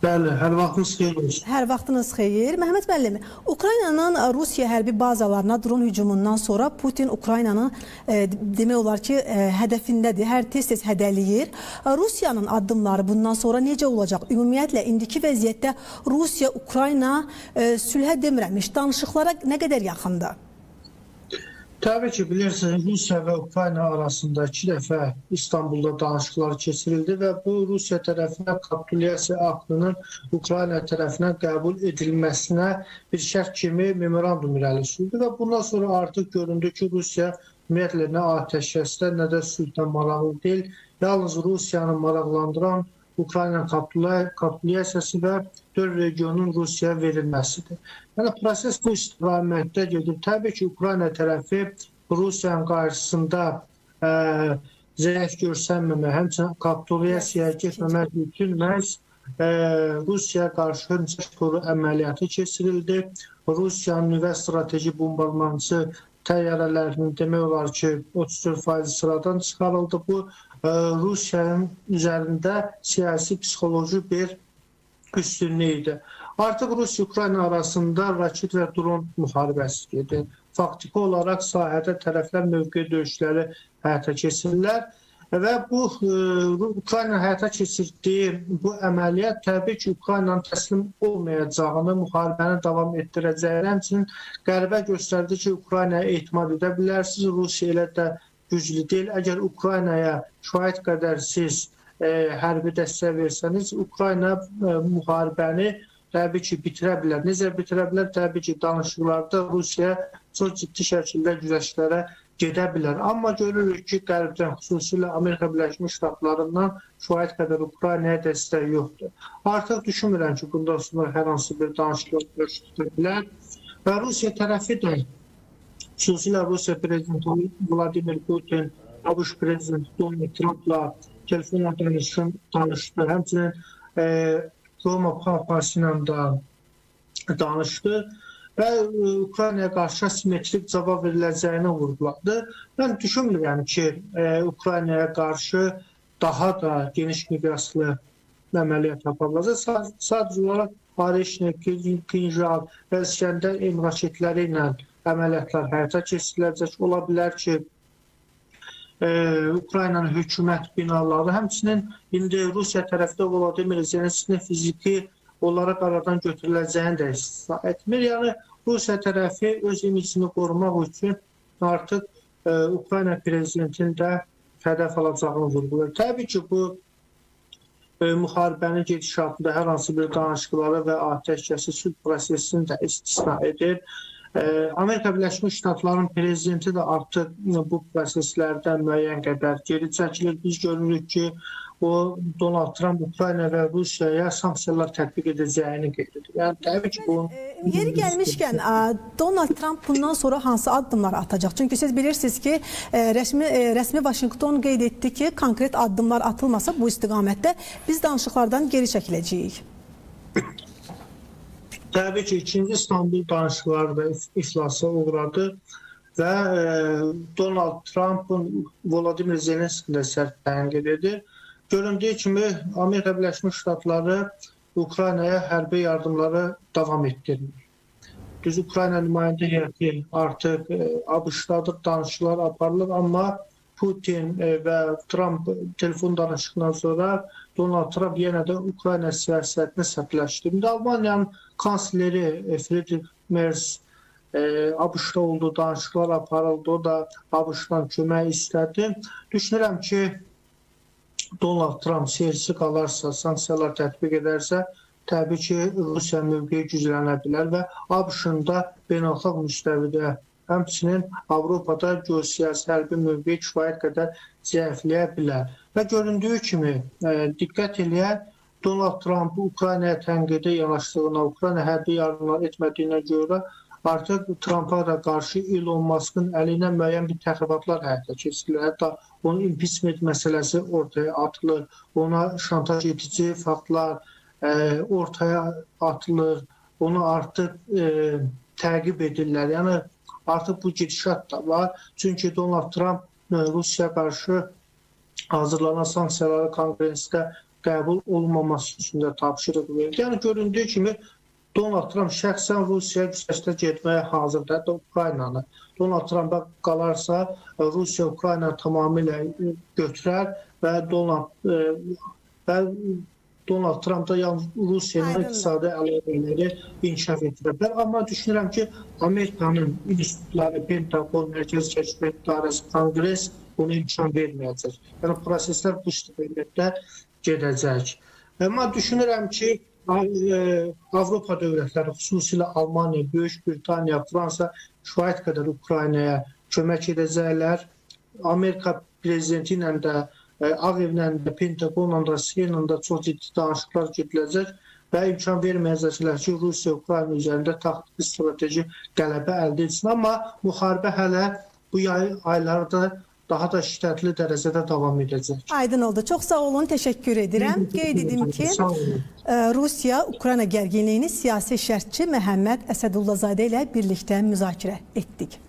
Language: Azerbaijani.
Bəli, hər vaxtınız xeyir olsun. Hər vaxtınız xeyir. Məhəmməd müəllim, Ukraynanın Rusiya hərbi bazalarına dron hücumundan sonra Putin Ukraynanın demək olar ki, hədəfindədir. Hər tez-tez hədələyir. Rusiyanın addımları bundan sonra necə olacaq? Ümumiyyətlə, indiki vəziyyətdə Rusiya-Ukrayna sülhə demirəmiş, danışıqlara nə qədər yaxındır? Təbii ki, bilirsiniz, Rusiya və Ukrayna arasında 2 dəfə İstanbulda danışıqlar keçirildi və bu Rusiya tərəfinə kapitulyasiya aktının Ukrayna tərəfinə qəbul edilməsinə bir şərt kimi memorandum irəli sürdü və bundan sonra artıq göründü ki, Rusiya ümumiyyətlə nə atəşkəsdə, nə də sülhdən maraqlı deyil. Yalnız Rusiyanı maraqlandıran Ukrayna kapitulyasiyası və 4 regionun Rusiyaya verilməsidir. Yəni, proses bu istiqamətdə gedir. Təbii ki, Ukrayna tərəfi Rusiyanın qarşısında zəif görsənməmək, həmçinin kapitulyasiyaya getməmək üçün məhz Rusiyaya qarşı hücum əməliyyatı keçirildi. Rusiyanın nüvə strateji bombardmançı təyyarələrinin demək olar ki, 34% sıradan çıxarıldı. Bu, Rusiyanın üzərində siyasi, psixoloji bir üstünlük idi. Artıq Rusiya-Ukrayna arasında raket və dron müharibəsi gedir. Faktiki olaraq sahədə tərəflər mövqe döyüşləri həyata keçirirlər və bu Ukrayna həyata keçirdiyi bu əməliyyat təbii ki, Ukraynanın təslim olmayacağını, müharibəni davam etdirəcəyini, həmçinin Qərbə göstərdi ki, Ukraynaya etimad edə bilərsiniz, Rusiya elə də güclü deyil. Əgər Ukraynaya kifayət qədər siz hərbi dəstək versəniz, Ukrayna müharibəni təbii ki, bitirə bilər. Necə bitirə bilər? Təbii ki, danışıqlarda Rusiya çox ciddi şəkildə güzəştlərə gedə bilər. Amma görürük ki, Qərbdən, xüsusilə Amerika Birləşmiş Ştatlarından kifayət qədər Ukraynaya dəstək yoxdur. Artıq düşünmürəm ki, bundan sonra hər hansı bir danışıqlar görüşdürə bilər. Və Rusiya tərəfi də, xüsusilə Rusiya prezidenti Vladimir Putin, ABŞ prezidenti Donald Trumpla telefonla danışdı. Həmçinin Roma Papası ilə də danışdı və Ukraynaya qarşı asimetrik cavab veriləcəyini vurguladı. Mən düşünmürəm ki, Ukraynaya qarşı daha da geniş miqyaslı əməliyyat yapılacaq. Sadəcə olaraq Areşne, Kinjal və İskəndər M raketləri ilə əməliyyatlar həyata keçiriləcək. Ola bilər ki, Ukraynanın hökumət binaları, həmçinin indi Rusiya tərəfdə Vladimir Zelenskinin fiziki olaraq aradan götürüləcəyini də istisna etmir. Yəni, Rusiya tərəfi öz imicini qorumaq üçün artıq Ukrayna prezidentinin də hədəf alacağını vurgulayır. Təbii ki, bu müharibənin gedişatında hər hansı bir danışıqları və atəşkəsi sülh prosesini də istisna edir. Amerika Birləşmiş Ştatlarının prezidenti də artıq bu proseslərdən müəyyən qədər geri çəkilir. Biz görürük ki, o Donald Trump Ukrayna və Rusiyaya sanksiyalar tətbiq edəcəyini qeyd edir. Yəni, təbii ki, bu... Yeri gəlmişkən, Donald Trump bundan sonra hansı addımlar atacaq? Çünki siz bilirsiniz ki, rəsmi Vaşinqton qeyd etdi ki, konkret addımlar atılmasa bu istiqamətdə biz danışıqlardan geri çəkiləcəyik. Təbii ki, 2-ci İstanbul danışıqları da iflasa uğradı və Donald Trump'ın Vladimir Zelenskini də sərt tənqid edir. Göründüyü kimi, Amerika Birləşmiş Ştatları Ukraynaya hərbi yardımları davam etdirir. Düz Ukrayna nümayəndə heyəti artıq ABŞ-dadır, danışıqlar aparılır, amma Putin və Trump telefon danışıqdan sonra Donald Trump yenə də Ukrayna siyasətini sərtləşdirdi. Almaniyanın kansleri Friedrich Merz ABŞ-da olduğu danışıqlar aparıldı, o da ABŞ-dan kömək istədi. Düşünürəm ki, Donald Trump seyirci qalarsa, sanksiyalar tətbiq edərsə, təbii ki, Rusiya mövqeyi güclənə bilər və ABŞ-ın da beynəlxalq müstəvidə, həmçinin Avropada geosiyasi hərbi mövqeyi kifayət qədər zəifləyə bilər. Və göründüyü kimi, diqqət eləyək, Donald Trump Ukraynaya tənqidə yanaşdığına, Ukrayna hərbi yardımlar etmədiyinə görə artıq Trumpa da qarşı Elon Musk'ın əlinə müəyyən bir təxribatlar həyata keçirilir. Hətta onun impeachment məsələsi ortaya atılır, ona şantaj edici faktlar ortaya atılır, onu artıq təqib edirlər. Yəni, artıq bu gedişat da var. Çünki Donald Trump Rusiya qarşı hazırlanan sanksiyaları konqresdə qəbul olunmaması üstündə tapşırıq verdi. Yəni göründüyü kimi Donald Trump şəxsən Rusiyaya güzəştə getməyə hazırdır Ukraynanı. Donald Trump'a qalarsa Rusiya Ukrayna tamamilə götürər və Donald Trump da yalnız Rusiyanın iqtisadi əlaqələri inkişaf etdirə. Amma düşünürəm ki, Amerikanın institutları, Pentagon, Mərkəzi Kəşfiyyat İdarəsi, Konqres bunu imkan verməyəcək. Yəni proseslər bu istiqamətdə gedəcək. Amma düşünürəm ki, Avropa dövlətləri, xüsusilə Almaniya, Böyük Britaniya, Fransa kifayət qədər Ukraynaya kömək edəcəklər. Amerika prezidenti ilə də, Ağ evlə də, Pentagonla da, CIA-la da çox ciddi danışıqlar gediləcək və imkan verməyəcəklər ki, Rusiya Ukrayna üzərində taktiki strateji qələbə əldə etsin. Amma müharibə hələ bu aylarda daha da şiddətli dərəcədə davam edəcək. Aydın oldu. Çox sağ olun, təşəkkür edirəm. Qeyd edim ki, Rusiya Ukrayna gərginliyini siyasi şərhçi Məhəmməd Əsədullazadə ilə birlikdə müzakirə etdik.